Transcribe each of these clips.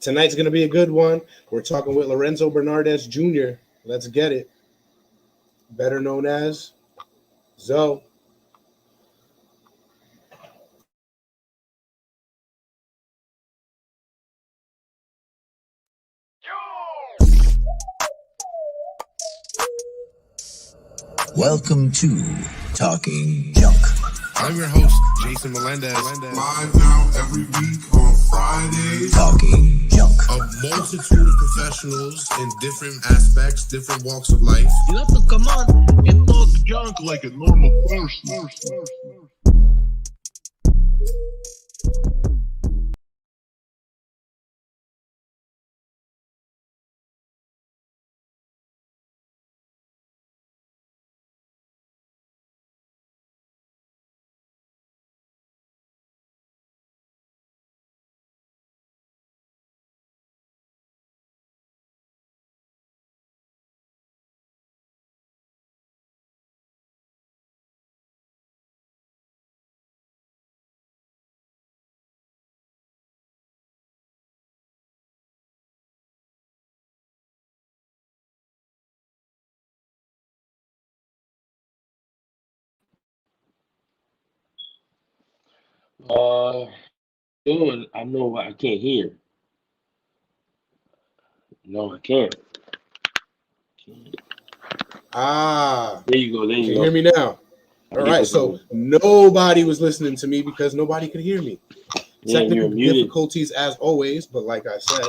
Tonight's going to be a good one. We're talking with Lorenzo Bernardez Jr. Let's get it. Better known as Zo. Welcome to Talking Junk. I'm your host, Jason Melendez. Live now every week on Fridays. Talking Junk. A multitude of professionals in different aspects, different walks of life. You have to come on and talk junk like a normal person. Good. I know I can't hear. No, I can't. There you go. There Can you you go. hear me now? All right, so nobody was listening to me because nobody could hear me. Yeah, you're Technical muted. difficulties as always, but like I said,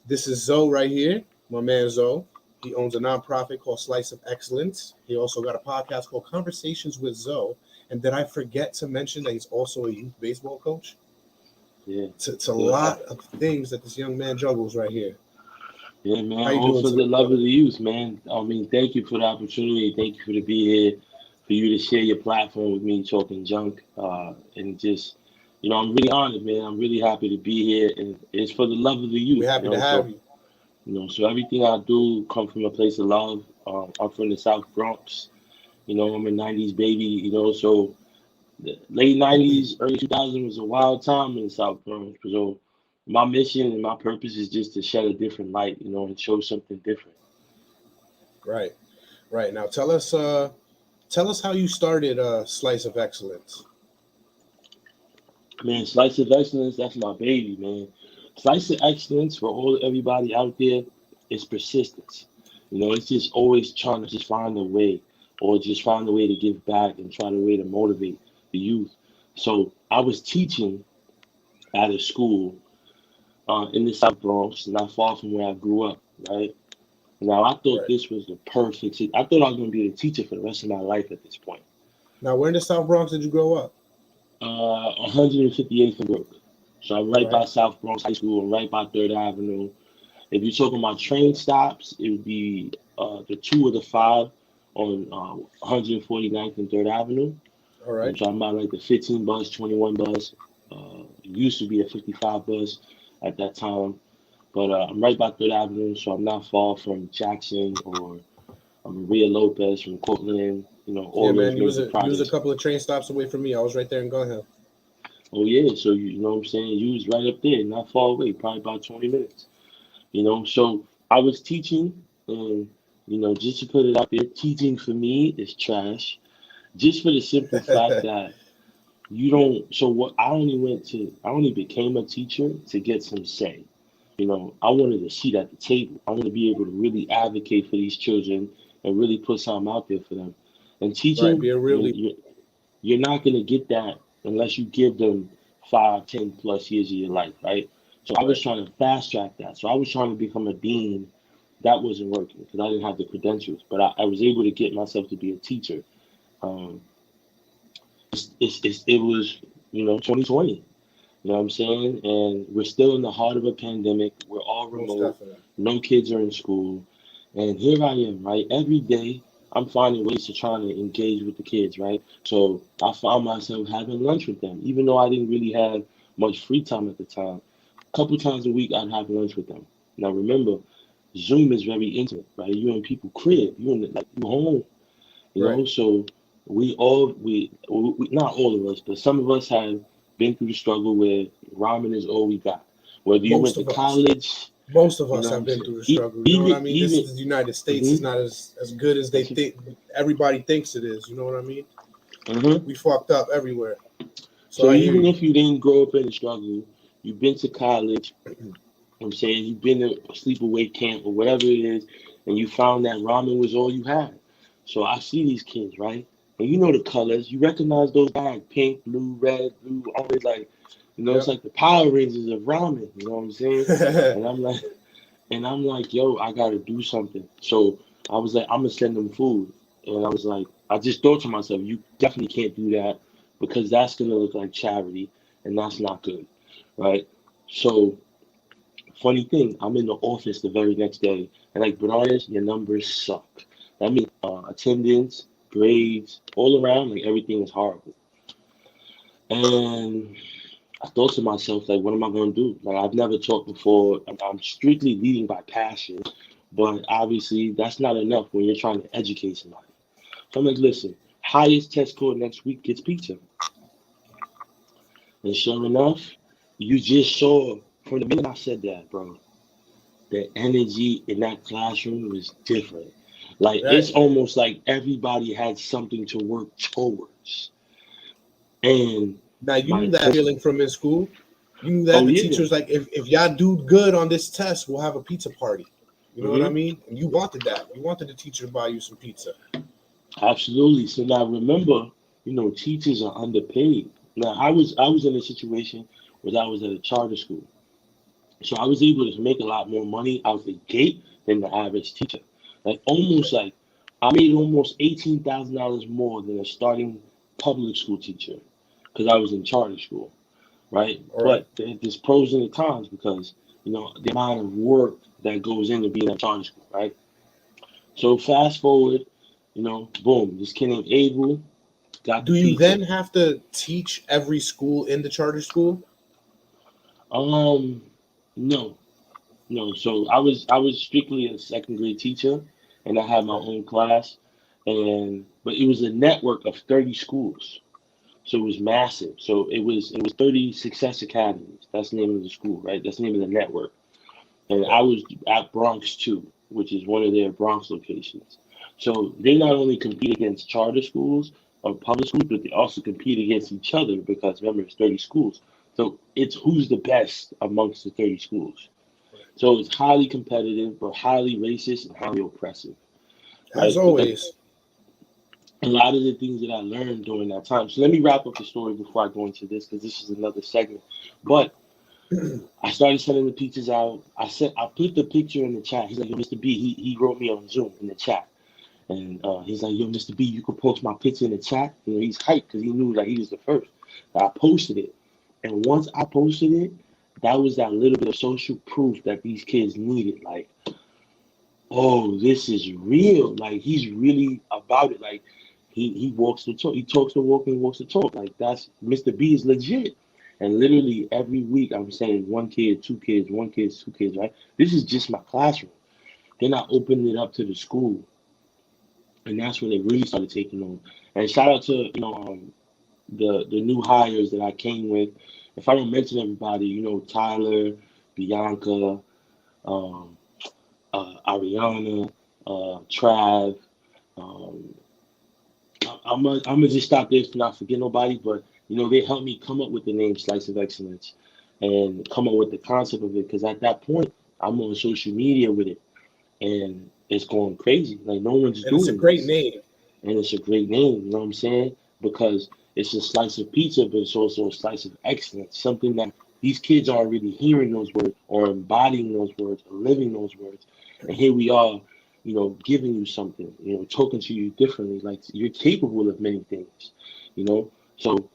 this is Zo right here, my man Zo. He owns a nonprofit called Slice of Excellence. He also got a podcast called Conversations with Zo. And did I forget to mention that he's also a youth baseball coach? Yeah. It's a lot of things that this young man juggles right here. Yeah, man. How you All doing for today, the love brother? of the youth, man. I mean, thank you for the opportunity. Thank you for to be here, for you to share your platform with me, Talking Junk. And just, I'm really honored, man. I'm really happy to be here. And it's for the love of the youth. We're happy to have you. So everything I do come from a place of love. I'm from the South Bronx. I'm a 90s baby, so the late 90s, early 2000s was a wild time in the South Bronx. So my mission and my purpose is just to shed a different light, and show something different. Right. Now tell us how you started Slice of Excellence. Man, Slice of Excellence, that's my baby, man. Slice of Excellence for everybody out there is persistence. It's just always trying to just find a way, or just find a way to give back and try a way to motivate the youth. So I was teaching at a school in the South Bronx, not far from where I grew up, right? Now, I thought this was the perfect, I thought I was going to be a teacher for the rest of my life at this point. Now, where in the South Bronx did you grow up? 158th and Brook. So I'm right by South Bronx High School and right by 3rd Avenue. If you're talking about train stops, it would be the 2 or the 5 on 149th and 3rd Avenue. All right. I'm talking about like the 15 bus, 21 bus. It used to be a 55 bus at that time. But I'm right by 3rd Avenue, so I'm not far from Jackson or Maria Lopez from Cortland. All those you was projects. a couple of train stops away from me. I was right there in Gun Hill. Oh, yeah. So, you know what I'm saying? You was right up there, not far away, probably about 20 minutes. So I was teaching, and, just to put it out there, teaching for me is trash. Just for the simple fact that I only became a teacher to get some say. I wanted a seat at the table. I want to be able to really advocate for these children and really put something out there for them. And teaching, you're not going to get that unless you give them 5, 10 plus years of your life, right? So I was trying to fast track that. So I was trying to become a dean. That wasn't working because I didn't have the credentials, but I was able to get myself to be a teacher. It was 2020. You know what I'm saying? And we're still in the heart of a pandemic. We're all remote. No kids are in school. And here I am, right? Every day, I'm finding ways to try to engage with the kids, right? So I found myself having lunch with them, even though I didn't really have much free time at the time. A couple times a week, I'd have lunch with them. Now, remember, Zoom is very intimate, right? You're in people's crib. You're home, you know? So we not all of us, but some of us have been through the struggle where ramen is all we got. Whether you Most went to of us. college, Most of you us know have what been I'm through the saying? struggle. You know what I mean? This Even is the United States. It's not as good as they think. Everybody thinks it is. You know what I mean? We fucked up everywhere. So I hear even you. if you didn't grow up in the struggle, you've been to college, I'm saying you've been to a sleepaway camp or whatever it is, and you found that ramen was all you had. So I see these kids, right? And you know the colors. You recognize those bags, pink, blue, red, blue, orange, like, you know, it's like the Power Rangers of ramen, you know what I'm saying? And I'm like, yo, I gotta do something. So I was like, I'm gonna send them food. And I was like, I just thought to myself, you definitely can't do that because that's gonna look like charity and that's not good. Right? So funny thing, I'm in the office the very next day and like Bernardez, your numbers suck. That means attendance, grades, all around, like everything is horrible. And I thought to myself, like, what am I going to do? Like, I've never taught before. I'm strictly leading by passion, but obviously that's not enough when you're trying to educate somebody. So I'm like, listen, highest test score next week gets pizza. And sure enough, you just saw from the minute I said that, bro, the energy in that classroom was different. Like, it's almost like everybody had something to work towards. And now you knew that feeling from in school. You knew that the teacher was like, if y'all do good on this test, we'll have a pizza party. You know what I mean? And you wanted that. You wanted the teacher to buy you some pizza. Absolutely. So now remember, you know, teachers are underpaid. Now I was in a situation where I was at a charter school. So I was able to make a lot more money out the gate than the average teacher. Like almost like I made almost $18,000 more than a starting public school teacher because I was in charter school, right? But there's pros and cons because, you know, the amount of work that goes into being at charter school, right? So fast forward, you know, boom, this kid named Abel got the Do you pizza. then have to teach every school in the charter school? No. So I was strictly a second grade teacher, and I had my own class, but it was a network of 30 schools, so it was massive. So it was 30 Success Academies. That's the name of the school, right? That's the name of the network. And I was at Bronx 2, which is one of their Bronx locations. So they not only compete against charter schools or public schools, but they also compete against each other because remember, it's 30 schools. So it's who's the best amongst the 30 schools. So it's highly competitive, but highly racist and highly oppressive. Right? As always. A lot of the things that I learned during that time. So let me wrap up the story before I go into this, because this is another segment. But I started sending the pizzas out. I put the picture in the chat. He's like, yo, Mr. B, he wrote me on Zoom in the chat. And he's like, yo, Mr. B, you can post my picture in the chat. You know, he's hyped because he knew like he was the first. I posted it. And once I posted it, that was that little bit of social proof that these kids needed. Like, oh, this is real. Like, he's really about it. Like, he walks the talk. He talks the walk and he walks the talk. Like, that's Mr. B is legit. And literally every week I'm saying one kid, two kids, one kid, two kids, right? This is just my classroom. Then I opened it up to the school. And that's when it really started taking on. And shout out to, you know, the new hires that I came with. If I don't mention everybody, you know, Tyler, Bianca, Ariana, Trav. I'm gonna just stop there to not forget nobody, but you know, they helped me come up with the name Slice of Excellence and come up with the concept of it. Because at that point, I'm on social media with it, and it's going crazy. Like no one's doing. It's a great name. And it's a great name. You know what I'm saying? Because it's a slice of pizza, but it's also a slice of excellence. Something that these kids aren't really hearing those words or embodying those words or living those words. And here we are, you know, giving you something, you know, talking to you differently. Like you're capable of many things, you know. So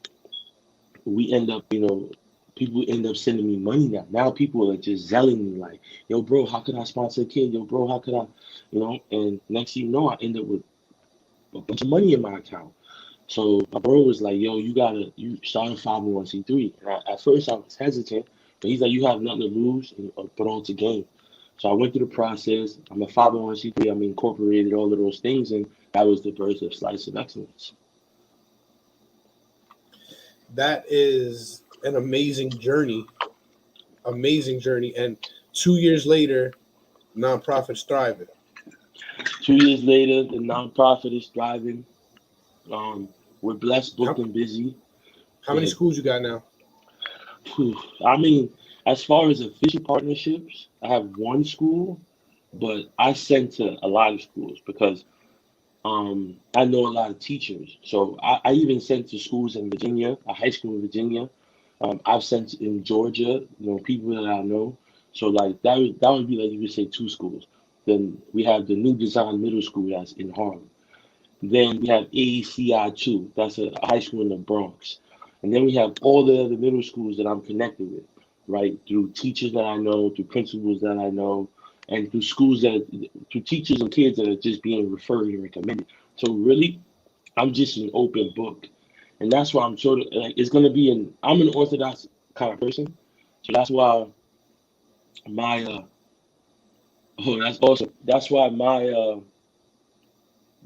we end up, you know, people end up sending me money now. Now people are just zelling me like, yo, bro, how could I sponsor a kid? Yo, bro, how could I, you know? And next thing you know, I end up with a bunch of money in my account. So my bro was like, yo, you start a 501c3. And at first I was hesitant, but he's like, you have nothing to lose and put on to gain. So I went through the process. I'm a 501c3. I'm incorporated all of those things, and that was the birth of Slice of Excellence. That is an amazing journey. amazing journey. And 2 years later, nonprofit's thriving. 2 years later, the nonprofit is thriving. We're blessed, booked, and busy. How many schools you got now? I mean, as far as official partnerships, I have one school, but I send to a lot of schools because I know a lot of teachers. So I even sent to schools in Virginia, a high school in Virginia. I've sent in Georgia, people that I know. So like that would be like you would say 2 schools. Then we have the New Design Middle School that's in Harlem. Then we have AECI2, that's a high school in the Bronx. And then we have all the other middle schools that I'm connected with, right? Through teachers that I know, through principals that I know, and through through teachers and kids that are just being referred and recommended. So really, I'm just an open book. And that's why I'm sort of like, it's going to be I'm an Orthodox kind of person. So that's why my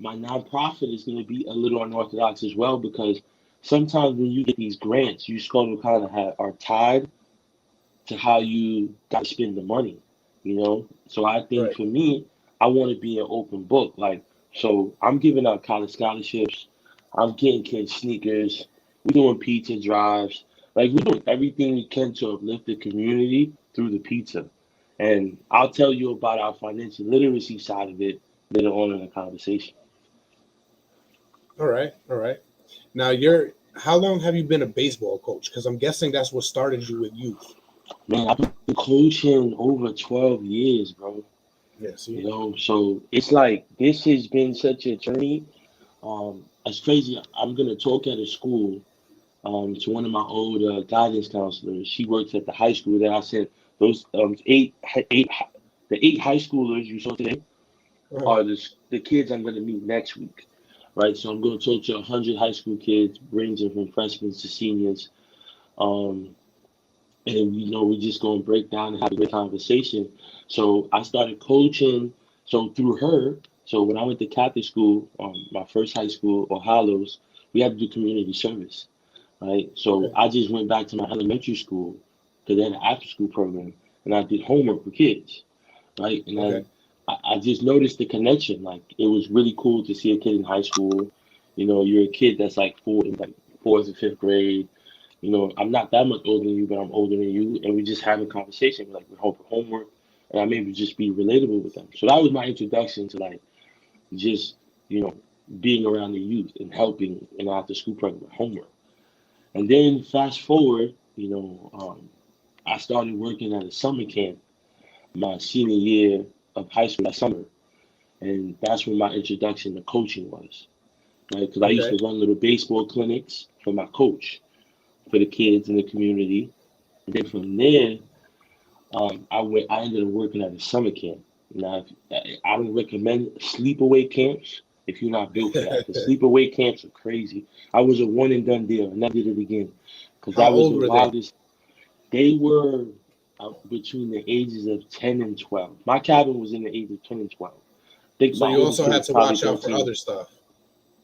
nonprofit is going to be a little unorthodox as well, because sometimes when you get these grants, you sort of kind of are tied to how you got to spend the money, So I think for me, I want to be an open book. Like, so I'm giving out college scholarships. I'm getting kids sneakers. We're doing pizza drives. Like, we're doing everything we can to uplift the community through the pizza. And I'll tell you about our financial literacy side of it later on in the conversation. All right. Now, how long have you been a baseball coach? Because I'm guessing that's what started you with youth. Man, I've been coaching over 12 years, bro. Yeah, see? So it's like this has been such a journey. It's crazy. I'm gonna talk at a school to one of my old guidance counselors. She works at the high school that I sent those the 8 high schoolers you saw today are the kids I'm gonna meet next week. Right, so I'm going to talk to 100 high school kids, ranging from freshmen to seniors, and we're just going to break down and have a good conversation. So I started coaching. So through her, so when I went to Catholic school, my first high school, or Hollows, we had to do community service, right? So I just went back to my elementary school because they had an after-school program, and I did homework for kids, right? And I just noticed the connection. Like, it was really cool to see a kid in high school. You're a kid that's like in fourth or fifth grade. I'm not that much older than you, but I'm older than you. And we just have a conversation. Like, we're home for homework. And I'm able to just be relatable with them. So that was my introduction to like, just, being around the youth and helping in the after school program with homework. And then fast forward, I started working at a summer camp my senior year of high school that summer, and that's when my introduction to coaching was, right? Because I used to run little baseball clinics for my coach, for the kids in the community, and then from there, I ended up working at a summer camp. Now, I don't recommend sleepaway camps if you're not built for that. The sleepaway camps are crazy. I was a one and done deal, and never did it again, because that was the wildest. They were between the ages of 10 and 12. My cabin was in the age of 10 and 12. So you also had to watch out for other stuff.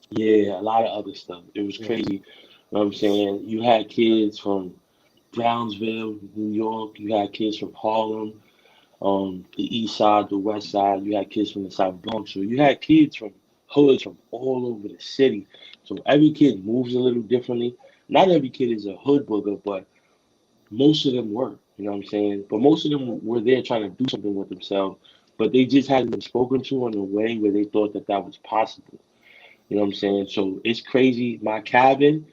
Yeah, a lot of other stuff. It was crazy. You know what I'm saying? You had kids from Brownsville, New York. You had kids from Harlem, the east side, the west side. You had kids from the South Bronx. So you had kids from hoods from all over the city. So every kid moves a little differently. Not every kid is a hood booger, but most of them were. You know what I'm saying? But most of them were there trying to do something with themselves, but they just hadn't been spoken to in a way where they thought that was possible. You know what I'm saying? So it's crazy. My cabin,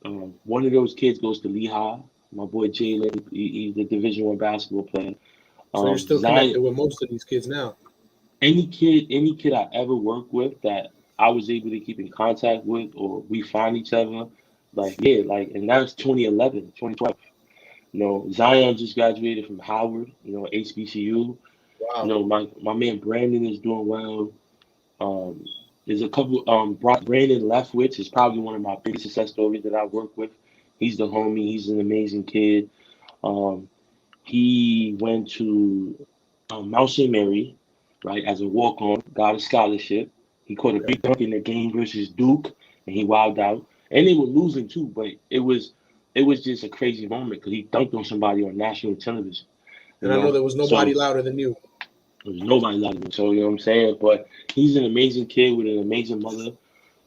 one of those kids goes to Lehigh. My boy Jalen, he's a Division I basketball player. So you're still connected with most of these kids now? Any kid I ever worked with that I was able to keep in contact with, or we find each other, and that was 2011, 2012. Zion just graduated from Howard, HBCU. Wow. My man Brandon is doing well. There's a couple. Brandon Leftwich is probably one of my biggest success stories that I work with. He's the homie. He's an amazing kid. He went to Mount St. Mary, right, as a walk-on, got a scholarship. He caught a big dunk in the game versus Duke, and he wilded out. And they were losing too, but it was it was just a crazy moment because he dunked on somebody on national television. And I know there was nobody louder than you. There was nobody louder than me. So, you know what I'm saying? But he's an amazing kid with an amazing mother.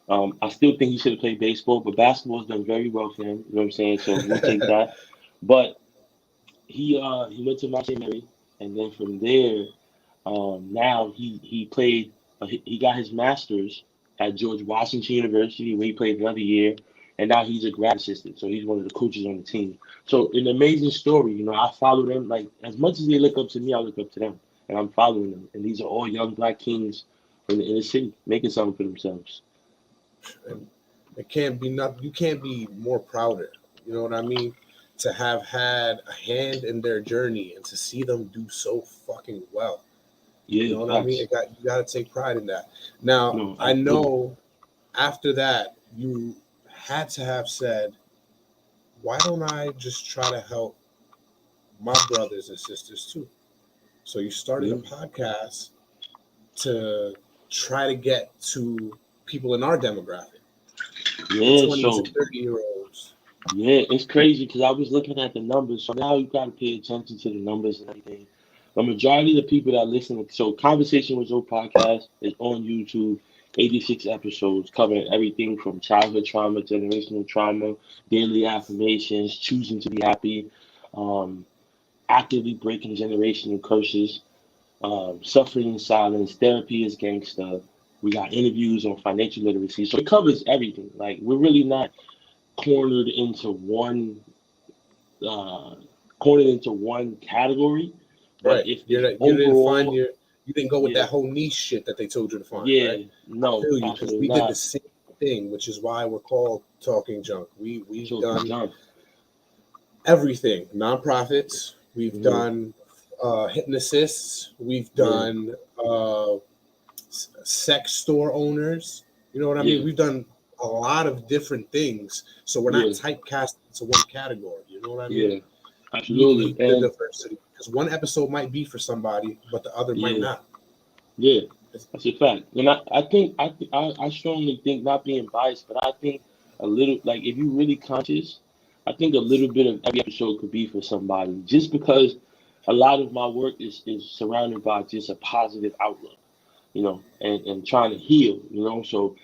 I still think he should have played baseball, but basketball's done very well for him. You know what I'm saying? So we'll take that. But he went to Mount St. Mary, and then from there, now he played. He got his master's at George Washington University, where he played another year, and now he's a grad assistant. So he's one of the coaches on the team. So an amazing story. You know, I follow them. Like, as much as they look up to me, I look up to them, and I'm following them. And these are all young Black kings in the inner city making something for themselves. And it can't be nothing. You can't be more prouder. You know what I mean? To have had a hand in their journey and to see them do so fucking well. Yeah, you know what I mean? You got to take pride in that. Now, I know after that, you had to have said, why don't I just try to help my brothers and sisters too? So you started a podcast to try to get to people in our demographic. Yeah, 20s and 30-year-olds. Yeah, it's crazy because I was looking at the numbers. So now you got to pay attention to the numbers and everything. The majority of the people that listen, so Conversation with Zos Podcast is on YouTube, 86 episodes covering everything from childhood trauma, generational trauma, daily affirmations, choosing to be happy, actively breaking generational curses, suffering in silence, therapy is gangsta. We got interviews on financial literacy. So it covers everything. Like, we're really not cornered into one category. Right. If you didn't go with that whole niche shit that they told you to find. Yeah, right? no, I feel you, because we did the same thing, which is why we're called Talking Junk. We've done everything. Nonprofits. We've done hit and assists. We've done sex store owners. You know what I mean? We've done a lot of different things, so we're not typecast into one category. You know what I mean? Yeah, absolutely. The diversity, because one episode might be for somebody, but the other might not. Yeah, that's a fact. And I strongly think, not being biased, but I think a little, like, if you're really conscious, I think a little bit of every episode could be for somebody, just because a lot of my work is surrounded by just a positive outlook, you know, and trying to heal, you know. So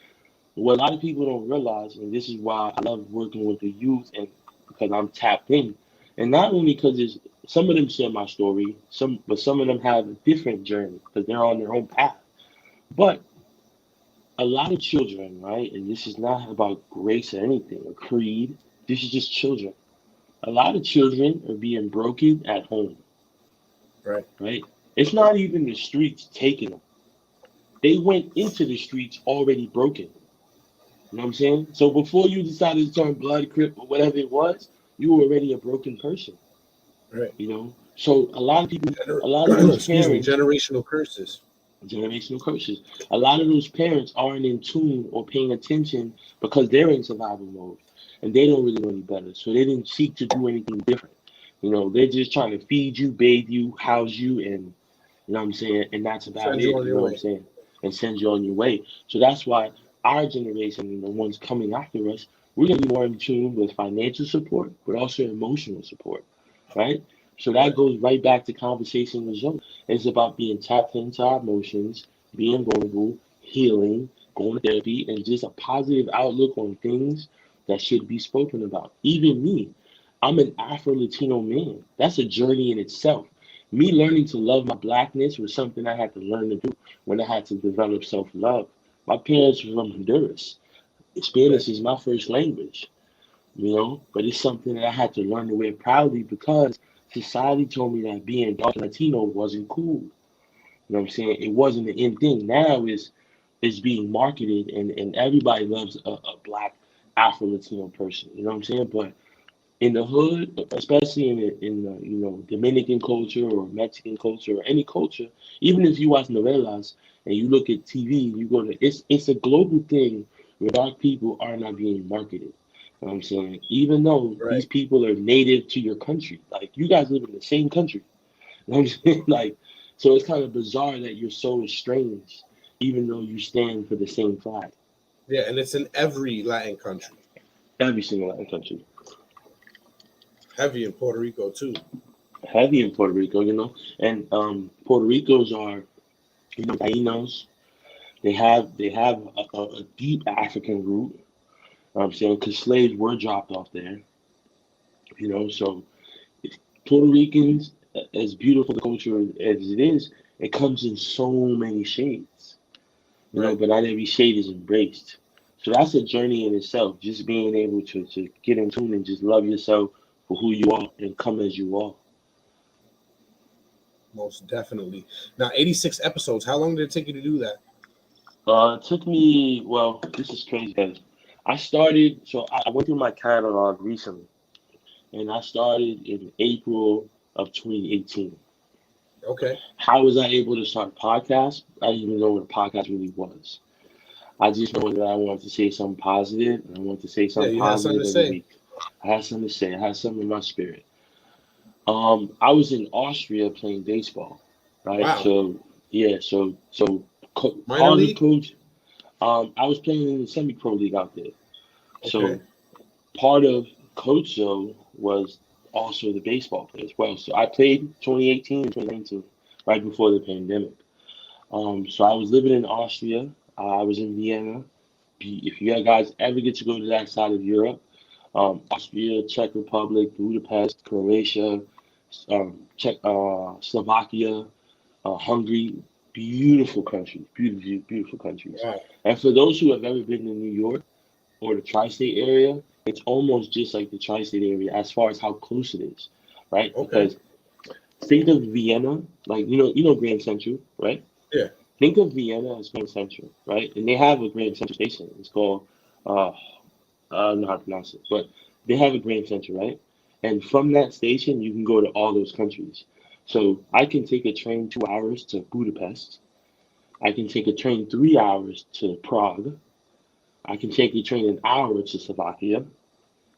what a lot of people don't realize, and this is why I love working with the youth, and because I'm tapped in, and not only because some of them share my story, but some of them have a different journey because they're on their own path. But a lot of children, right, and this is not about race or anything, or creed, this is just children. A lot of children are being broken at home. Right? It's not even the streets taking them. They went into the streets already broken. You know what I'm saying? So before you decided to turn blood, crip, or whatever it was, you were already a broken person. Right. You know? So a lot of people, a lot of those parents, generational curses. A lot of those parents aren't in tune or paying attention because they're in survival mode and they don't really know any better. So they didn't seek to do anything different. You know, they're just trying to feed you, bathe you, house you, and you know what I'm saying? And that's about it. You know what I'm saying? And send you on your way. So that's why our generation and the ones coming after us, we're going to be more in tune with financial support, but also emotional support, right? So that goes right back to Conversation with Zos. It's about being tapped into our emotions, being vulnerable, healing, going to therapy, and just a positive outlook on things that should be spoken about. Even me, I'm an Afro-Latino man. That's a journey in itself. Me learning to love my Blackness was something I had to learn to do when I had to develop self-love. My parents were from Honduras. Spanish is my first language, you know, but it's something that I had to learn to wear proudly because society told me that being dark Latino wasn't cool. You know what I'm saying? It wasn't the in thing. Now it's being marketed, and everybody loves a Black Afro-Latino person. You know what I'm saying? But in the hood, especially in the you know, Dominican culture or Mexican culture or any culture, even if you watch novelas and you look at TV, you go to it's a global thing where dark people are not being marketed. You know what I'm saying? Even though these people are native to your country, like you guys live in the same country. You know what I'm saying? Like, so it's kind of bizarre that you're so estranged, even though you stand for the same flag. Yeah, and it's in every Latin country. Every single Latin country. Heavy in Puerto Rico too. Heavy in Puerto Rico, and Puerto Ricos are, Tainos. They have a deep African root. I'm saying because slaves were dropped off there, so Puerto Ricans, as beautiful the culture as it is, it comes in so many shades, Right. but not every shade is embraced. So that's a journey in itself, just being able to get in tune and just love yourself for who you are and come as you are. Most definitely. Now, 86 episodes. How long did it take you to do that? It took me, well, this is crazy because I went through my catalog recently, and I started in April of 2018. Okay. How was I able to start a podcast? I didn't even know what a podcast really was. I just know that I wanted to say something positive, and I wanted to say something you had something positive to every say. week. I had something to say. I had something in my spirit. I was in Austria playing baseball, right? Wow. So yeah, so Minor part of the league? coach. I was playing in the semi-pro league out there. So Okay. part of Coach Zoe was also the baseball player as well. So I played 2018 and 2019, right before the pandemic. So I was living in Austria. I was in Vienna. If you guys ever get to go to that side of Europe, Austria, Czech Republic, Budapest, Croatia, Slovakia, Hungary, beautiful countries, beautiful countries. Wow. And for those who have ever been to New York or the tri-state area, it's almost just like the tri-state area as far as how close it is, right? Okay. Because think of Vienna, like you know Grand Central, right? Yeah. Think of Vienna as Grand Central, right? And they have a Grand Central station. It's called I don't know how to pronounce it, but they have a Grand Central, right? And from that station, you can go to all those countries. So I can take a train 2 hours to Budapest. I can take a train 3 hours to Prague. I can take a train an hour to Slovakia.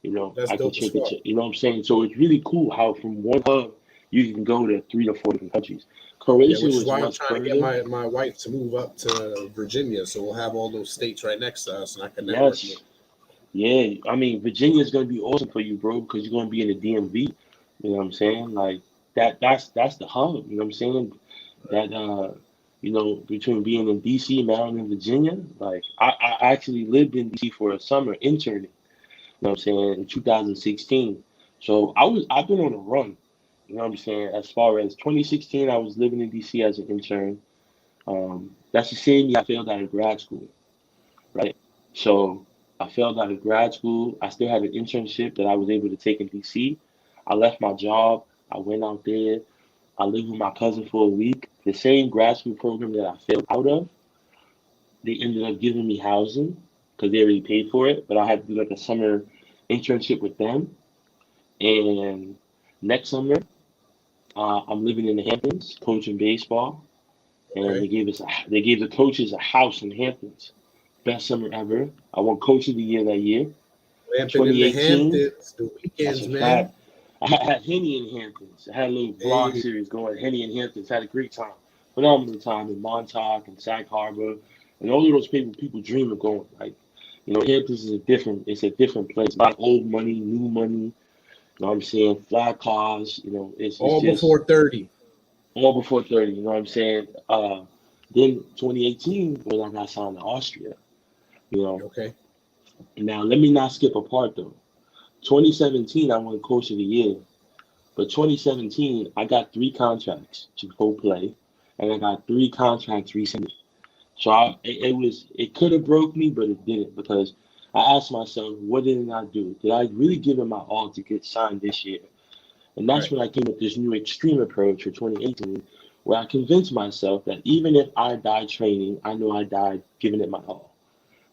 That's I can dope as take fuck. it. You know what I'm saying? So it's really cool how from one hub you can go to 3 to 4 different countries. Yeah, Croatia which is was why I'm much trying to get further. my wife to move up to Virginia, so we'll have all those states right next to us, and I can network more. Yes. Yeah. I mean, Virginia is going to be awesome for you, bro, because you're going to be in the DMV. You know what I'm saying? Like that's the hub. You know what I'm saying? That between being in DC, Maryland, and Virginia, like I actually lived in DC for a summer interning. You know what I'm saying, in 2016. So I've been on a run. You know what I'm saying? As far as 2016, I was living in DC as an intern. That's the same year I failed out of grad school, right? So I failed out of grad school. I still had an internship that I was able to take in DC. I left my job. I went out there. I lived with my cousin for a week. The same grad school program that I failed out of, they ended up giving me housing because they already paid for it. But I had to do like a summer internship with them. And next summer, I'm living in the Hamptons, coaching baseball. And Okay. they gave the coaches a house in Hamptons. Best summer ever. I won Coach of the Year that year. Lamping in the 2018. Hamptons, the That's weekends, a man. fact. I had Henny in Hamptons. I had a little vlog Hey, series going. Henny in Hamptons. Had a great time. Phenomenal time in Montauk and Sag Harbor. And all of those people dream of going. Like, Hamptons is it's a different place. A lot of old money, new money. You know what I'm saying? Flat cars. It's all just before 30. all before 30. You know what I'm saying? Then 2018 when I got signed to Austria. Okay. Now let me not skip a part though. 2017 I won Coach of the Year, but 2017 I got 3 contracts to go play, and I got 3 contracts rescinded. So it could have broke me, but it didn't because I asked myself, what did I do? Did I really give it my all to get signed this year? And that's Right. when I came with this new extreme approach for 2018, where I convinced myself that even if I died training, I know I died giving it my all,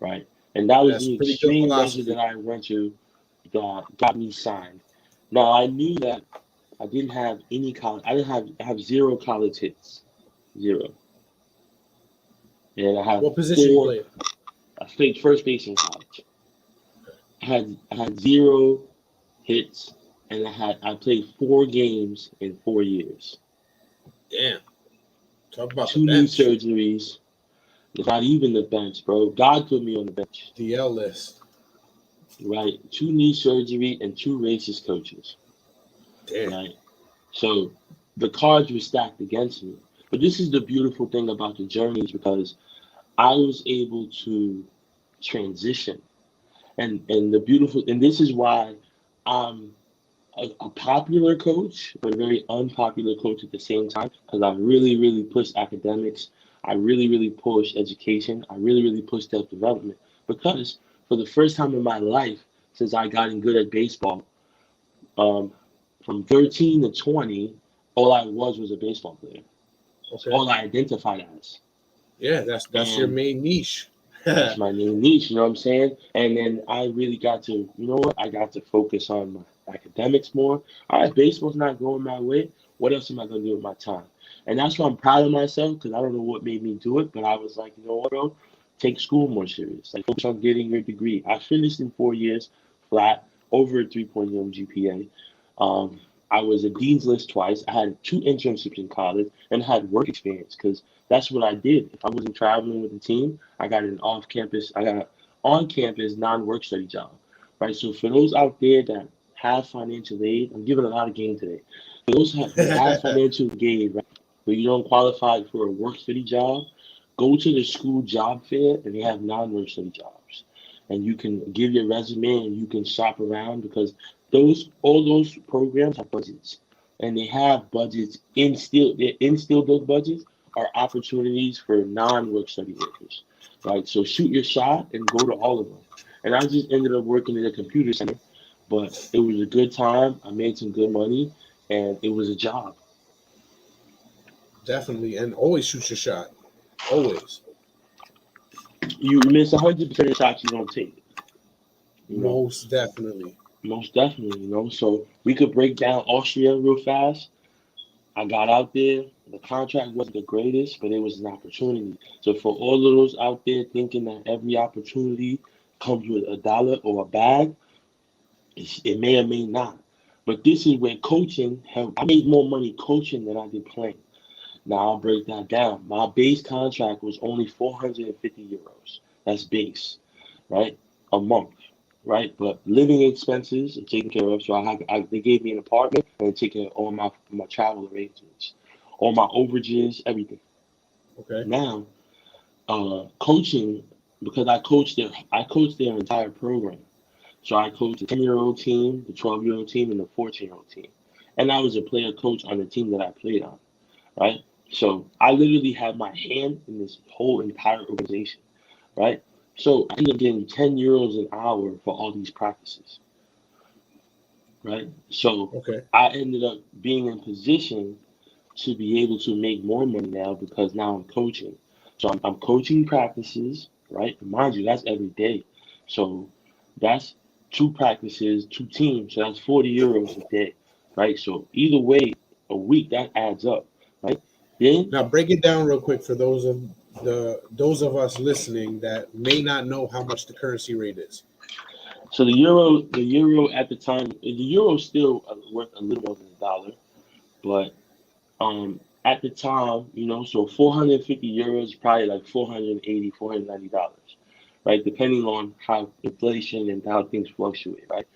right? And that was That's the pretty good extreme measure philosophy. that I went to that got me signed. Now I knew that I didn't have any college. I have 0 college hits, 0, and I have What position you 4. played? I played first base in college. I had 0 hits, and I played 4 games in 4 years. Damn. Talk about the 2 knee bench. surgeries. It's not even the bench, bro. God put me on the bench, DL list. right? 2 knee surgery and 2 racist coaches. Damn. right? So the cards were stacked against me. But this is the beautiful thing about the journey is because I was able to transition. And the beautiful, and this is why I'm a popular coach, but a very unpopular coach at the same time, because I really, really push academics. I really, really push education. I really, really push self-development. Because for the first time in my life, since I gotten good at baseball, um, from 13 to 20, all I was a baseball player. That's Okay. all I identified as. Yeah, that's your And main niche. that's my main niche, you know what I'm saying? And then I really got to, you know what? I got to focus on my academics more. All right, baseball's not going my way. What else am I going to do with my time? And that's why I'm proud of myself because I don't know what made me do it, but I was like, you know what, bro? Take school more serious. Like, focus on getting your degree. I finished in 4 years flat, over a 3.0 GPA. I was a dean's list twice. I had 2 internships in college and had work experience because that's what I did. If I wasn't traveling with the team, I got an on-campus non-work study job, right? So for those out there that have financial aid, I'm giving a lot of game today. For those who have financial aid, right, where you don't qualify for a work study job, go to the school job fair and they have non-work study jobs. And you can give your resume and you can shop around because all those programs have budgets. And they have budgets instilled those budgets are opportunities for non-work study workers, right? So shoot your shot and go to all of them. And I just ended up working at a computer center, but it was a good time. I made some good money, and it was a job. Definitely, and always shoot your shot. Always. You miss 100% of the shots you don't take. You know, Most definitely. most definitely. You know, so we could break down Austria real fast. I got out there. The contract wasn't the greatest, but it was an opportunity. So for all of those out there thinking that every opportunity comes with a dollar or a bag, it may or may not. But this is where coaching helped. I made more money coaching than I did playing. Now I'll break that down. My base contract was only 450 euros. That's base, right? A month, right? But living expenses are taken care of. So they gave me an apartment and they take care of all my travel arrangements, all my overages, everything. Okay. Now, coaching, because I coached their entire program. So I coached the 10-year-old team, the 12-year-old team, and the 14-year-old team. And I was a player coach on the team that I played on, right? So I literally had my hand in this whole entire organization, right? So I ended up getting 10 euros an hour for all these practices, right? So Okay. I ended up being in position to be able to make more money now because now I'm coaching. So I'm coaching practices, right? And mind you, that's every day. So that's 2 practices, 2 teams. So that's 40 euros a day, right? So either way, a week that adds up, right? Then Now break it down real quick for those of us listening that may not know how much the currency rate is. so the euro at the time, the euro is still worth a little more than a dollar, but at the time, so 450 euros is probably like 480, $490, right? Depending on how inflation and how things fluctuate, right?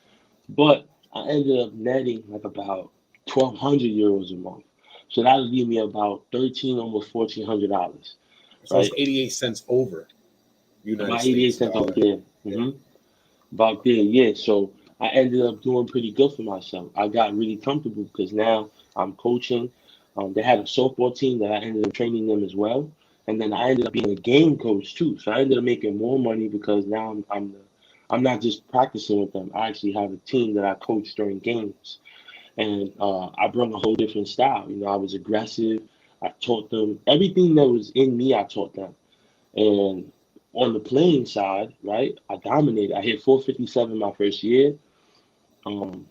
But I ended up netting like about 1,200 euros a month. So that would give me about 13, almost $1,400, So it's right? 88 cents over United About 88 States cents over dollar. there. Yeah. About there, yeah. So I ended up doing pretty good for myself. I got really comfortable because now I'm coaching. They had a softball team that I ended up training them as well, and then I ended up being a game coach too. So I ended up making more money because now I'm not just practicing with them. I actually have a team that I coach during games, and I brought a whole different style. I was aggressive. I taught them everything that was in me. I taught them, and on the playing side, right, I dominated. I hit 457 my first year. Um,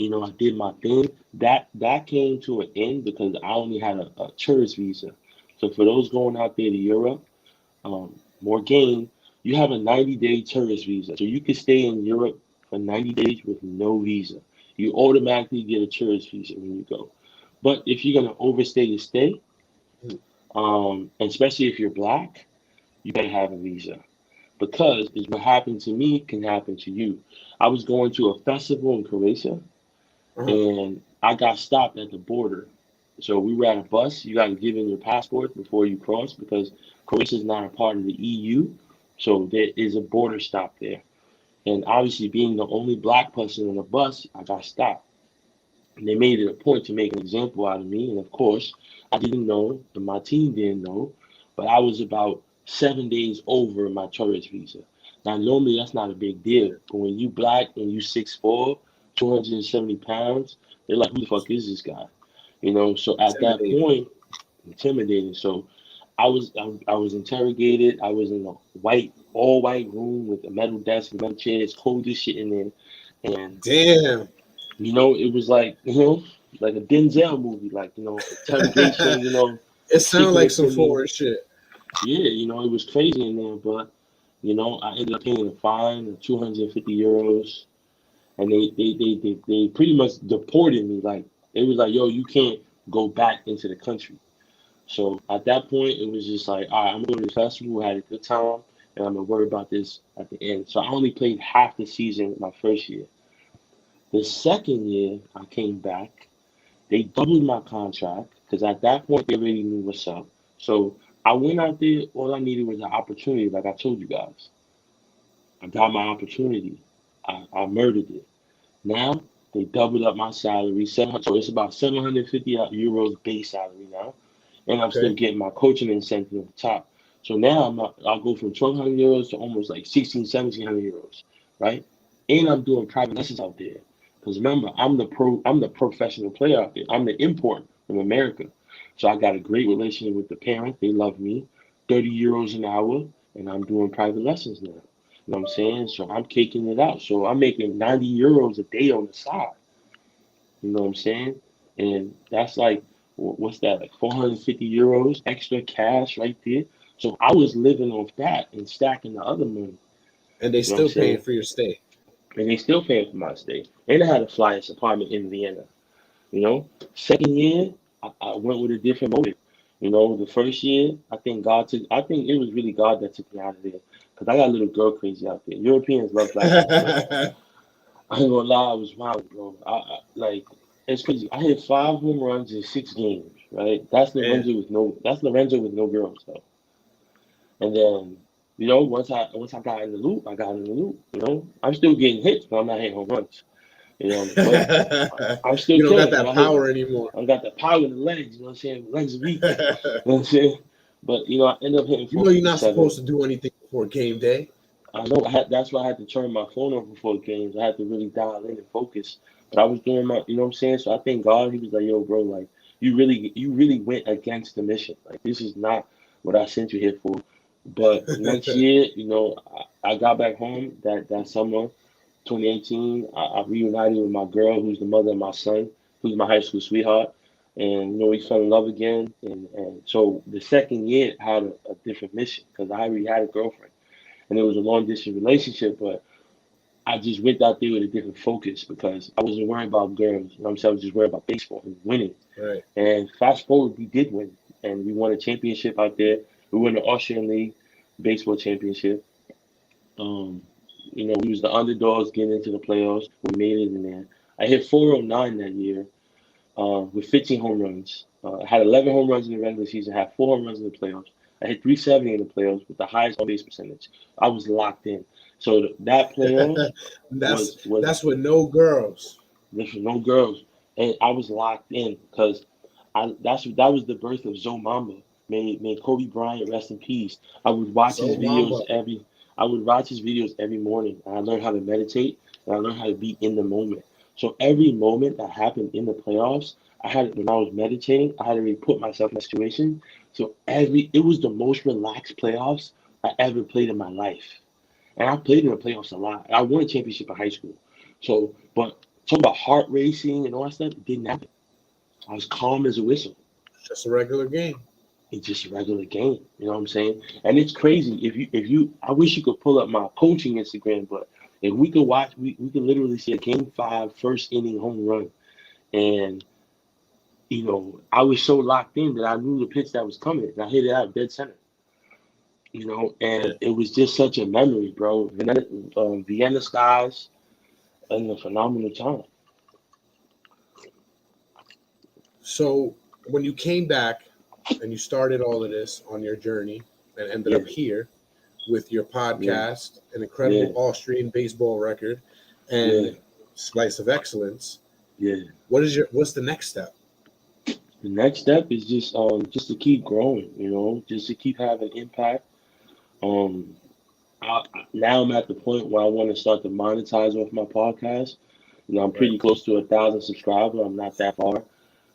I did my thing. That came to an end because I only had a tourist visa. So for those going out there to Europe, more game, you have a 90-day tourist visa. So you can stay in Europe for 90 days with no visa. You automatically get a tourist visa when you go. But if you're gonna overstay your stay, and especially if you're black, you better have a visa because is what happened to me can happen to you. I was going to a festival in Croatia, Uh-huh. and I got stopped at the border. So we were at a bus. You got to give in your passport before you cross because Croatia is not a part of the EU. So there is a border stop there. And obviously, being the only black person on the bus, I got stopped. And they made it a point to make an example out of me. And of course, I didn't know, and my team didn't know, but I was about 7 days over my tourist visa. Now, normally that's not a big deal. But when you black and you 6'4", 270 pounds, they're like, who the fuck is this guy? You know, so at that point, intimidating. So I was interrogated. I was in a all white room with a metal desk and metal chairs, cold as shit in there. And Damn. you know, it was like, like a Denzel movie, like, interrogation, It sounded like some forward shit. Yeah, it was crazy in there, but, I ended up paying a fine of 250 euros, and they pretty much deported me. Like, it was like, yo, you can't go back into the country. So at that point, it was just like, all right, I'm going to the festival, had a good time, and I'm going to worry about this at the end. So I only played half the season my first year. The second year I came back, they doubled my contract because at that point they already knew what's up. So I went out there, all I needed was an opportunity, like I told you guys. I got my opportunity. I murdered it. Now they doubled up my salary, so it's about 750 euros base salary now. And I'm still getting my coaching incentive on top. So now I'll go from 1,200 euros to almost like 1,700 euros, right? And I'm doing private lessons out there. Because remember, I'm the professional player out there. I'm the import from America. So I got a great relationship with the parents. They love me. 30 euros an hour, and I'm doing private lessons now. You know what I'm saying? So I'm caking it out. So I'm making 90 euros a day on the side. You know what I'm saying? And that's like, what's that, like 450 euros extra cash right there. So I was living off that and stacking the other money. And they still paying for your stay. And they still paying for my stay. And I had a flyers apartment in Vienna. Second year, I went with a different motive. The first year, I think it was really God that took me out of there. Because I got a little girl crazy out there. Europeans love black people. I ain't gonna lie, I was wild, bro. It's crazy. I hit 5 home runs in 6 games, right? That's Lorenzo with no girls though. And then, once I got in the loop, I'm still getting hits, but I'm not hitting home runs. But I'm still you don't killing, got that power anymore. I got that power in the legs, you know what I'm saying? Legs are weak. You know what I'm saying? But I end up hitting 4. You're not supposed to do anything before game day. I know. That's why I had to turn my phone off before games. I had to really dial in and focus. But I was doing my, you know what I'm saying? So I thank God. He was like, yo, bro, like, you really went against the mission. Like, this is not what I sent you here for. But next year, I got back home that summer, 2018. I reunited with my girl, who's the mother of my son, who's my high school sweetheart. And, we fell in love again. And so the second year I had a different mission because I already had a girlfriend. And it was a long-distance relationship, but I just went out there with a different focus because I wasn't worried about girls. You know what I'm saying? I was just worried about baseball and winning. Right. And fast forward, we did win. And we won a championship out there. We won the Austrian League baseball championship. We was the underdogs getting into the playoffs. We made it in there. I hit 409 that year with 15 home runs. I had 11 home runs in the regular season, had 4 home runs in the playoffs. I hit 370 in the playoffs with the highest on-base percentage. I was locked in. So that playoff that's with no girls. There's no girls, and I was locked in because that was the birth of ZoAnd. May Kobe Bryant rest in peace. I would watch his videos every morning. And I learned how to meditate, and I learned how to be in the moment. So every moment that happened in the playoffs, when I was meditating, I had to really put myself in a situation. So it was the most relaxed playoffs I ever played in my life. And I played in the playoffs a lot. I won a championship in high school. So, but talking about heart racing and all that stuff, it didn't happen. I was calm as a whistle. Just a regular game. It's just a regular game. You know what I'm saying? And it's crazy. If you I wish you could pull up my coaching Instagram, but if we could watch, we could literally see a Game 5 first inning home run. And I was so locked in that I knew the pitch that was coming, and I hit it out dead center. And it was just such a memory, bro. Vienna skies, and a phenomenal time. So when you came back and you started all of this on your journey and ended up here with your podcast, an incredible Austrian baseball record, and Slice of Excellence. Yeah. What's the next step? The next step is just to keep growing, just to keep having impact. Now I'm at the point where I want to start to monetize off my podcast. I'm pretty close to 1,000 subscribers. I'm not that far.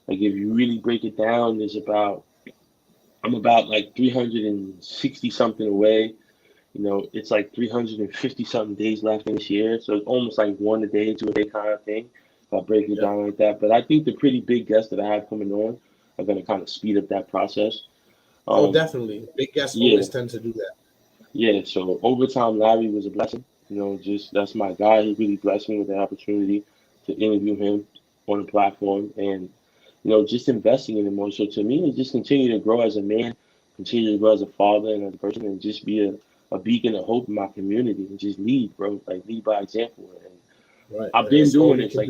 Like if you really break it down, I'm about like 360 something away. It's like 350 something days left in this year. So it's almost like 1 a day, 2 a day kind of thing. If I break it down like that. But I think the pretty big guests that I have coming on are going to kind of speed up that process. Definitely. Big guests always tend to do that. Yeah, so Overtime Larry was a blessing. That's my guy. He really blessed me with the opportunity to interview him on the platform and, just investing in him more. So to me, it's just continue to grow as a man, continue to grow as a father and as a person, and just be a beacon of hope in my community and just lead, bro. Like lead by example. And I've been doing this. Like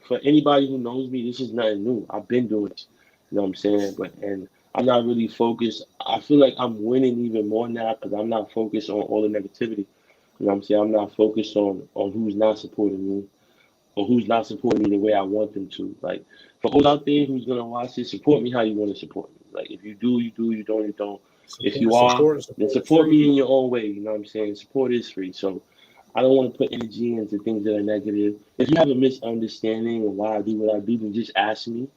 for anybody who knows me, this is nothing new. I've been doing this. You know what I'm saying? And I'm not really focused. I feel like I'm winning even more now because I'm not focused on all the negativity. You know what I'm saying? I'm not focused on who's not supporting me or who's not supporting me the way I want them to. Like, for those out there who's going to watch this, support me how you want to support me. Like, if you do, you do. You don't, you don't. If you are, then support me in your own way. You know what I'm saying? Support is free. So I don't want to put energy into things that are negative. If you have a misunderstanding of why I do what I do, then just ask me.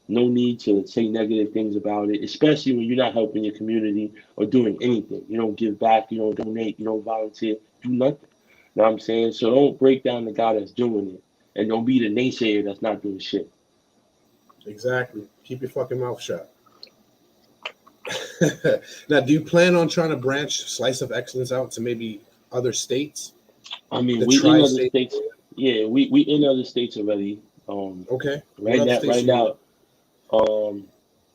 No need to say negative things about it, especially when you're not helping your community or doing anything. You don't give back, you don't donate, you don't volunteer, do nothing. You know what I'm saying? So don't break down the guy that's doing it. And don't be the naysayer that's not doing shit. Exactly. Keep your fucking mouth shut. Now, do you plan on trying to branch Slice of Excellence out to maybe other states? I mean, we in other states. Yeah, we in other states already. Okay. Right now.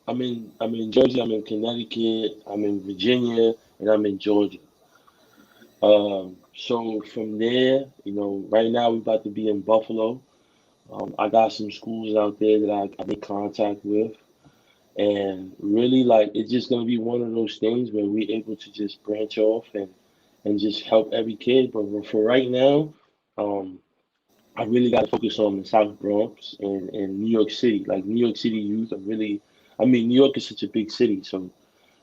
I'm in Jersey, I'm in Connecticut, I'm in Virginia, and I'm in Georgia. So from there, right now we're about to be in Buffalo. I got some schools out there that I make contact with. And really, like, it's just going to be one of those things where we're able to just branch off and just help every kid. But for right now, I really got to focus on the South Bronx and New York City. Like, New York City youth are really, New York is such a big city, so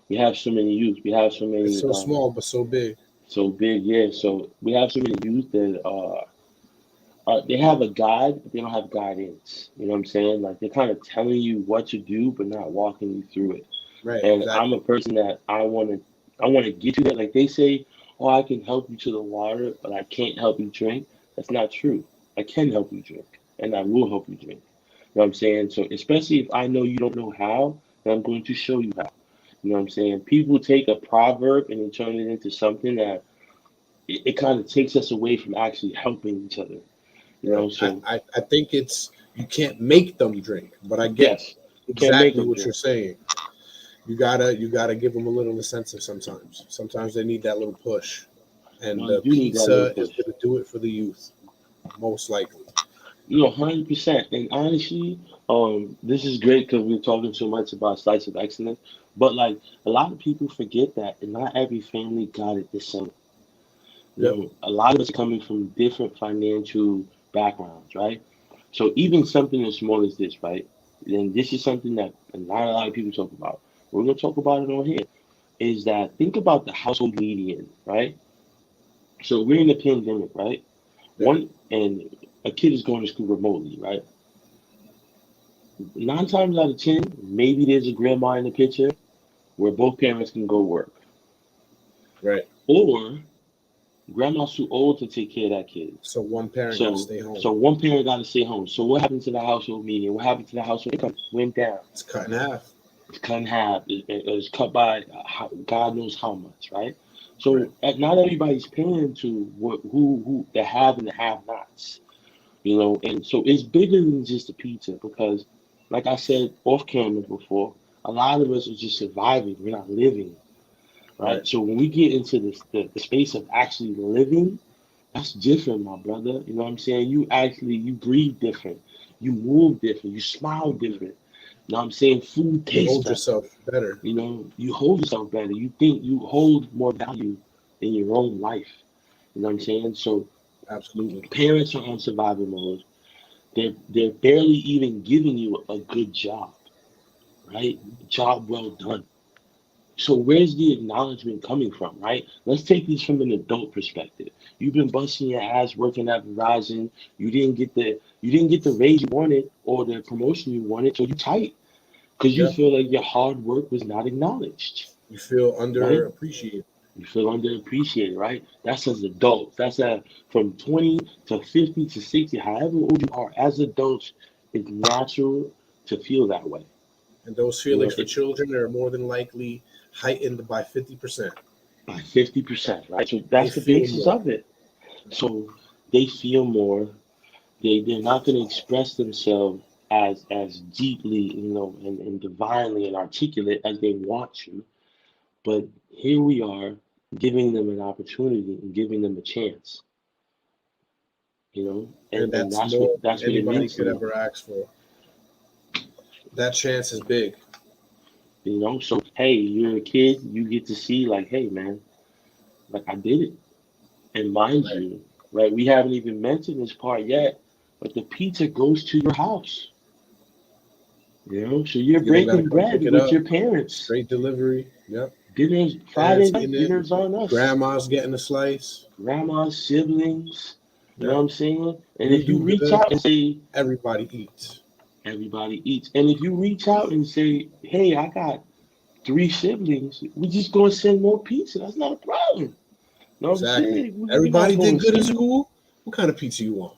we have so many youth. We have so many. It's so small, but so big. So big, yeah. So we have so many youth that they have a guide, but they don't have guidance. You know what I'm saying? Like, they're kind of telling you what to do, but not walking you through it. Right. And exactly. I'm a person that I want to get you there. Like, they say, oh, I can help you to the water, but I can't help you drink. That's not true. I can help you drink, and I will help you drink. You know what I'm saying? So especially if I know you don't know how, then I'm going to show you how. You know what I'm saying? People take a proverb and they turn it into something that it kind of takes us away from actually helping each other. You know, so I think it's, you can't make them drink, but I get exactly what you're saying. You gotta give them a little incentive sometimes. Sometimes they need that little push, and pizza is gonna do it for the youth, most likely. 100%. And honestly, this is great because we're talking so much about Slice of Excellence, but like a lot of people forget that not every family got it the same. A lot of us are coming from different financial backgrounds, right? So even something as small as this, right? And this is something that not a lot of people talk about. We're gonna talk about it on here. Is that think about the household median, right? So we're in the pandemic, right? And a kid is going to school remotely, right? 9 times out of 10, maybe there's a grandma in the picture where both parents can go work. Right. Or grandma's too old to take care of that kid. So one parent got to stay home. So one parent got to stay home. So what happened to the household median? What happened to the household income? Went down. It's cut in half. It's cut in half. It's cut by God knows how much, right? So not everybody's paying to who the have and the have-nots. And so it's bigger than just a pizza because, like I said off camera before, a lot of us are just surviving. We're not living, right? So when we get into the space of actually living, that's different, my brother. You know what I'm saying? You breathe different. You move different. You smile different. know what I'm saying? Food You tastes hold better. yourself better. You know, you hold yourself better. You think you hold more value in your own life. You know what I'm saying? So Absolutely. parents are on survival mode. They're barely even giving you a good job, right? Job well done. So where's the acknowledgement coming from, right? Let's take this from an adult perspective. You've been busting your ass working at Verizon. You didn't get the raise you wanted or the promotion you wanted, so you tight because you Yeah. feel like your hard work was not acknowledged, You feel right? underappreciated. You feel underappreciated, right? That's as adults. From 20 to 50 to 60, however old you are, as adults, it's natural to feel that way. And those You know, feelings for children are more than likely heightened by 50%. by 50%, right? So They that's the feel basis more. of it. So they feel more. They're not going to express themselves as deeply, and divinely and articulate as they want to. But here we are giving them an opportunity and giving them a chance, And and that's that's more what than that's what it anybody means to could me. ever ask for. That chance is big. So hey, you're a kid, you get to see like, hey man, like I did it. And mind Right. you, right, we haven't even mentioned this part yet, but the pizza goes to your house. So you're You don't got to breaking come bread pick it with up. your parents. Straight delivery. Yep. Dinner's Friday Dad's night, getting it. dinner's on us. Grandma's getting a slice. Grandma's siblings, you know Yep. what I'm saying? And You if you do reach good, out and say, everybody eats. everybody eats. And if you reach out and say, hey, I got three siblings, we just gonna send more pizza. That's not a problem. You know what I'm Exactly. saying? We're not Everybody going did good in stingy. school. What kind of pizza you want?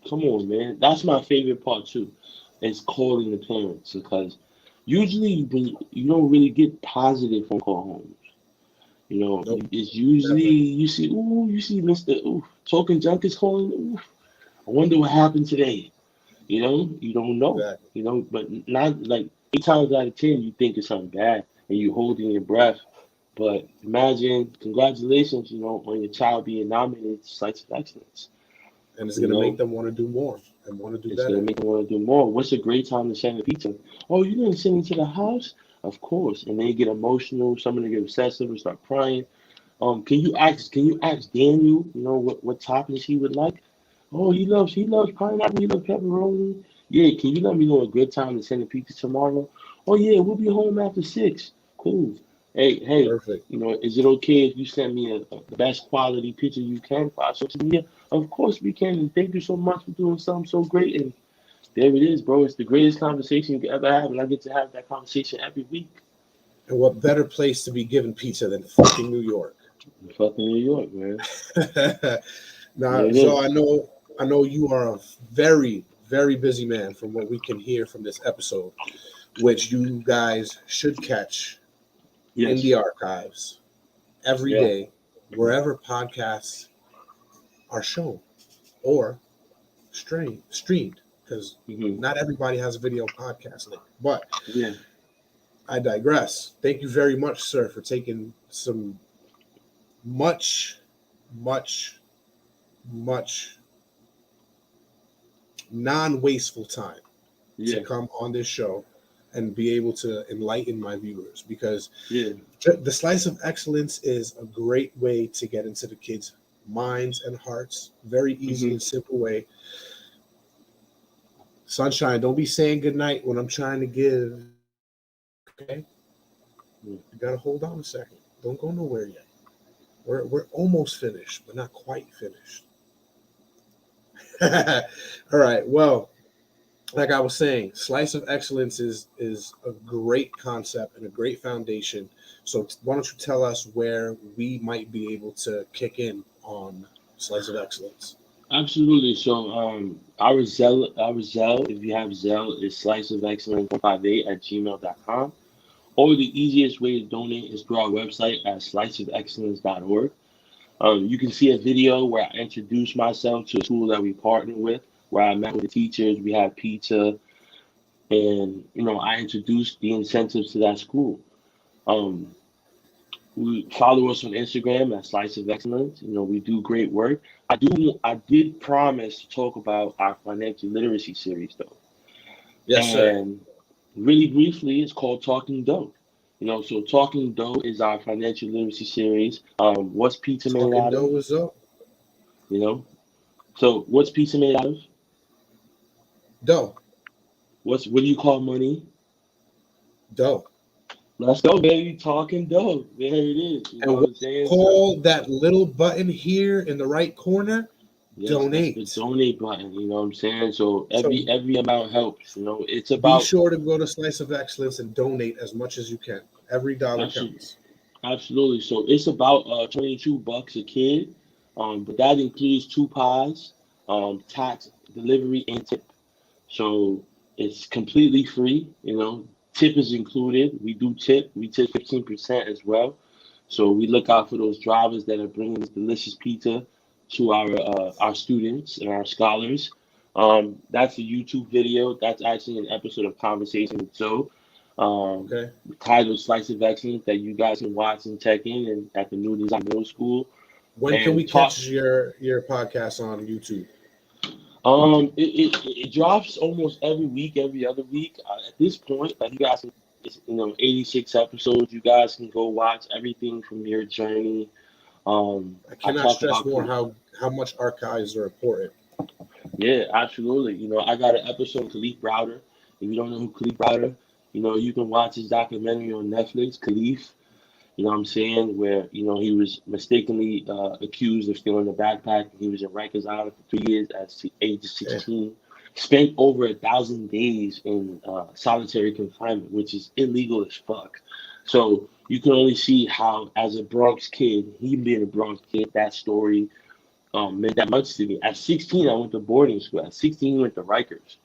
Come on, man. That's my favorite part too. Is calling the parents because usually when you don't really get positive phone call homes. Nope. It's usually Never. you see Mr. Talking Junk is calling. I wonder what happened today. You don't know. Exactly. But not like 8 times out of 10 you think it's something bad and you holding your breath. But imagine, congratulations, on your child being nominated to Sites of Excellence. And it's You going to make know, them want to do more and want to do it's gonna better. make them want to do more. What's a great time to send a pizza? Oh, you're gonna send it to the house? Of course. And they get emotional. Some of them get obsessive and start crying. Can you ask Daniel, what toppings he would like? Oh, he loves pineapple, he loves pepperoni. Yeah, can you let me know a good time to send a pizza tomorrow? Oh yeah, we'll be home after 6. Cool. Hey, Perfect. is it okay if you send me the best quality picture you can for our social media? Of course we can, and thank you so much for doing something so great. And there it is, bro. It's the greatest conversation you could ever have, and I get to have that conversation every week. And what better place to be given pizza than fucking New York? In fucking New York, man. There Now, it so is. I know you are a very, very busy man from what we can hear from this episode, which you guys should catch in the Yes. archives every Yeah. day, wherever podcasts are shown or streamed, because Hmm. not everybody has a video podcast link. But Yeah. I digress. Thank you very much, sir, for taking some much, much, much non-wasteful time to Yeah. come on this show and be able to enlighten my viewers, because Yeah. the slice of excellence is a great way to get into the kids' minds and hearts. Very easy Hmm. and simple way. Sunshine, don't be saying goodnight when I'm trying to give. Okay, Yeah. you gotta hold on a second. Don't go nowhere yet. We're almost finished, but not quite finished. All right. Well, like I was saying, slice of excellence is a great concept and a great foundation. So why don't you tell us where we might be able to kick in on slice of excellence? Absolutely. So, our Zell, if you have Zell, is sliceofexcellence158@gmail.com. Or the easiest way to donate is through our website at sliceofexcellence.org. You can see a video where I introduce myself to a school that we partner with, where I met with the teachers, we had pizza, and I introduced the incentives to that school. Um, we follow us on Instagram at Slice of Excellence. We do great work. I did promise to talk about our financial literacy series though. Yes, sir. And really briefly, it's called Talking Dough. So Talking Dough is our financial literacy series. What's pizza made Talking out dough of? was up. You know, so what's pizza made out of? Dough. What do you call money? Dough. Let's go, baby. Talking Dough. There it is. You know And what what I'm saying? So, call that little button here in the right corner? yes, that's the Donate. donate button. You know what I'm saying? So So every amount helps. It's be about sure to go to Slice of Excellence and donate as much as you can. Every dollar absolutely, counts. absolutely. So it's about $22 a kid, but that includes 2 pies, tax, delivery, and tip. So it's completely free. Tip is included. We do tip. We tip 15% as well. So we look out for those drivers that are bringing this delicious pizza to our students and our scholars. That's a YouTube video. That's actually an episode of Conversation with Zoe. Okay. Titled Slice of Excellence that you guys can watch and check in and at the New Design Middle School. When can And we talk. catch your podcast on YouTube? It drops almost every week, every other week. At this point, like you guys, it's 86 episodes. You guys can go watch everything from your journey. I cannot talk stress about more how much archives are important. Yeah, absolutely. I got an episode of Khalif Browder. If you don't know who Khalif Browder, you can watch his documentary on Netflix, Khalif. You know what I'm saying? Where, he was mistakenly accused of stealing a backpack. He was in Rikers Island for 3 years at the age of 16. Spent over 1,000 days in solitary confinement, which is illegal as fuck. So you can only see how, as a Bronx kid, he being a Bronx kid, that story meant that much to me. At 16, I went to boarding school. At 16, he went to Rikers.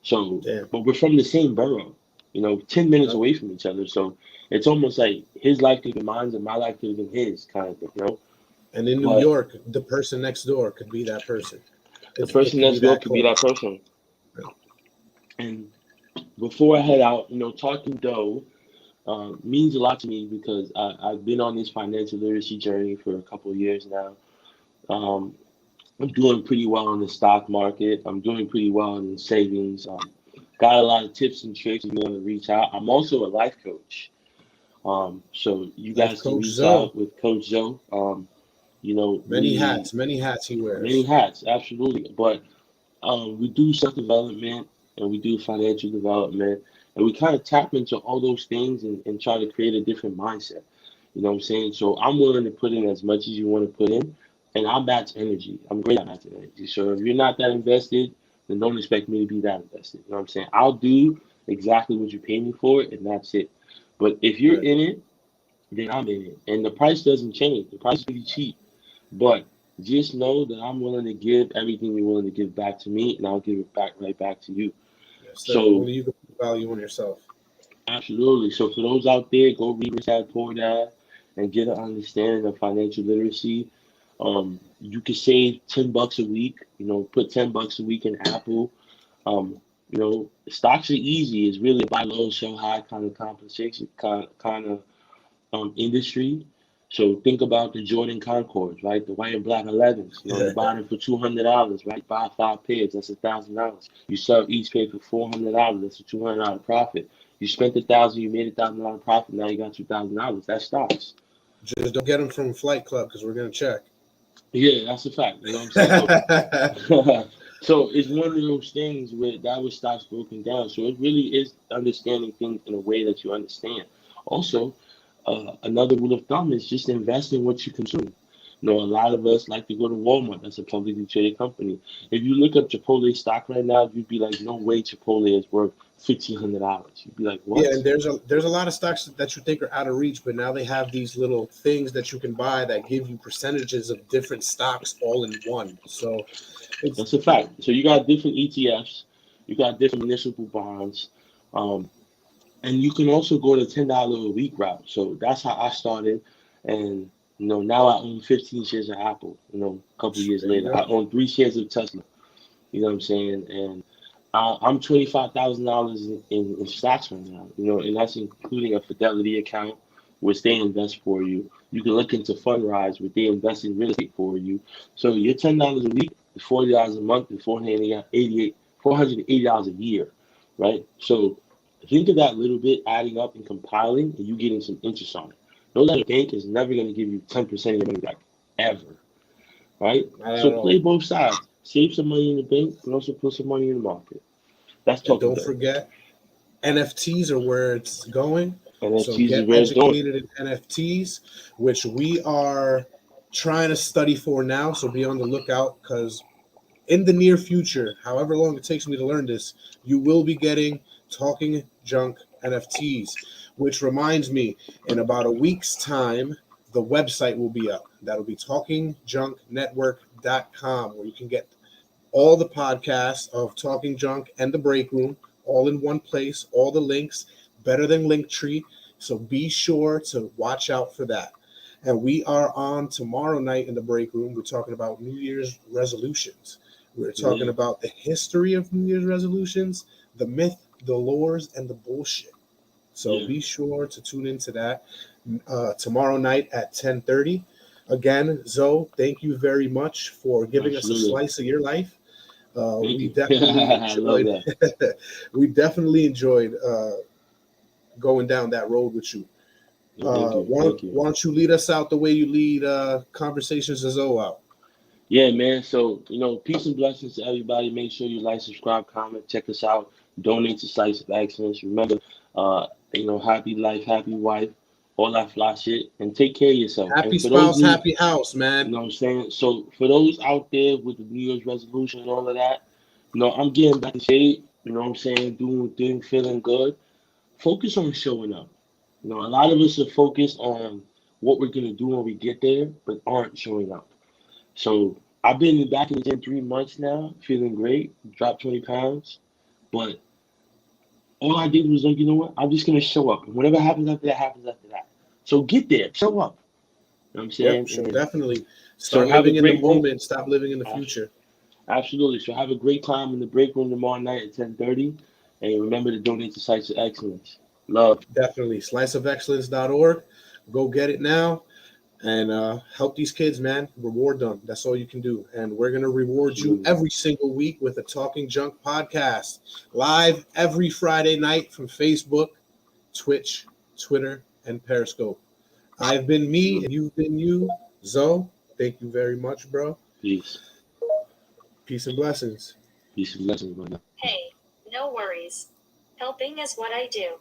So, Damn. but we're from the same borough, 10 minutes away from each other. So it's almost like his life could have been mine and my life could have been his kind of thing, And in New But York, the person next door could be that person. the person next door could be that person. And before I head out, Talking Dough means a lot to me because I've been on this financial literacy journey for a couple of years now. I'm doing pretty well in the stock market. I'm doing pretty well in savings. Got a lot of tips and tricks if you want to reach out. I'm also a life coach. So you guys can reach out with Coach Zoe. Many hats he wears. Many hats, absolutely. But we do self-development and we do financial development. And we kind of tap into all those things and try to create a different mindset. You know what I'm saying? So I'm willing to put in as much as you want to put in. And I match energy. I'm great at matching energy. So if you're not that invested, then don't expect me to be that invested. You know what I'm saying? I'll do exactly what you pay me for, and that's it. But if you're in it, then I'm in it. And the price doesn't change. The price is pretty cheap. But just know that I'm willing to give everything you're willing to give back to me, and I'll give it right back to you. Yes, so only you can put value on yourself. Absolutely. So for those out there, go read Rich Dad Poor Dad and get an understanding of financial literacy. You can save $10 a week. Put $10 a week in Apple. Stocks are easy. It's really a buy low, sell high kind of compensation kind of industry. So think about the Jordan Concords, right? The white and black 11s. You buy them for $200, right? Buy 5 pairs. That's $1,000. You sell each pair for $400. That's a $200 profit. You spent $1,000. You made $1,000 profit. Now you got $2,000. That's stocks. Just don't get them from Flight Club because we're gonna check. Yeah, that's a fact. You know what I'm saying? So it's one of those things where that was stocks broken down. So it really is understanding things in a way that you understand. Also, another rule of thumb is just invest in what you consume. A lot of us like to go to Walmart. That's a publicly traded company. If you look up Chipotle stock right now, you'd be like, no way Chipotle is worth $1,500. You'd be like, what? Yeah, and there's a lot of stocks that you think are out of reach, but now they have these little things that you can buy that give you percentages of different stocks all in one. So that's a fact. So you got different ETFs, you got different municipal bonds, and you can also go to $10 a week route. So that's how I started, and now I own 15 shares of Apple. A couple years later, I own 3 shares of Tesla. You know what I'm saying? And I'm $25,000 in stocks right now. And that's including a Fidelity account, which they invest for you. You can look into Fundrise, where they invest in real estate for you. So your $10 a week, is $40 a month, and $480 a year, right? So think of that little bit adding up and compiling, and you getting some interest on it. Know that a bank is never going to give you 10% of your money back, ever. Right? Not at So all. play both sides. Save some money in the bank, but also put some money in the market. That's And talking don't about. forget, NFTs are where it's going. So NFTs is get where it's going. educated in NFTs, which we are trying to study for now. So be on the lookout, because in the near future, however long it takes me to learn this, you will be getting Talking Junk NFTs, which reminds me, in about a week's time, the website will be up. That'll be TalkingJunkNetwork.com, where you can get all the podcasts of Talking Junk and the Break Room all in one place, all the links, better than Linktree. So be sure to watch out for that. And we are on tomorrow night in the Break Room. We're talking about New Year's resolutions. We're talking about the history of New Year's resolutions, the myth, the lores, and the bullshit. So be sure to tune into that tomorrow night at 10:30. Again, Zoe, thank you very much for giving us a slice of your life. We definitely enjoyed. We definitely enjoyed going down that road with you. Why don't you lead us out the way you lead Conversations with Zoe out? Yeah, man. So, peace and blessings to everybody. Make sure you like, subscribe, comment, check us out. Donate to Slice of Excellence. Remember, happy life, happy wife, all that fly shit, and take care of yourself. Happy spouse, happy house, man. You know what I'm saying? So for those out there with the New Year's resolution and all of that, I'm getting back in shape. You know what I'm saying? Doing, feeling good. Focus on showing up. A lot of us are focused on what we're gonna do when we get there, but aren't showing up. So I've been back in the gym 3 months now, feeling great. Dropped 20 pounds, but all I did was like, you know what? I'm just gonna show up. And whatever happens after that happens after that. So get there, show up. You know what I'm saying? Yep, sure, definitely. So Start living in the moment. Stop living in the future. Absolutely. So have a great time in the break room tomorrow night at 10:30, and remember to donate to Sites of Excellence. Love. Definitely. Sliceofexcellence.org. Go get it now and help these kids, man. Reward them. That's all you can do. And we're going to reward you every single week with a Talking Junk podcast, live every Friday night from Facebook, Twitch, Twitter, and Periscope. I've been me, and you've been you. Zoe, thank you very much, bro. Peace. Peace and blessings. Peace and blessings, brother. Hey, no worries. Helping is what I do.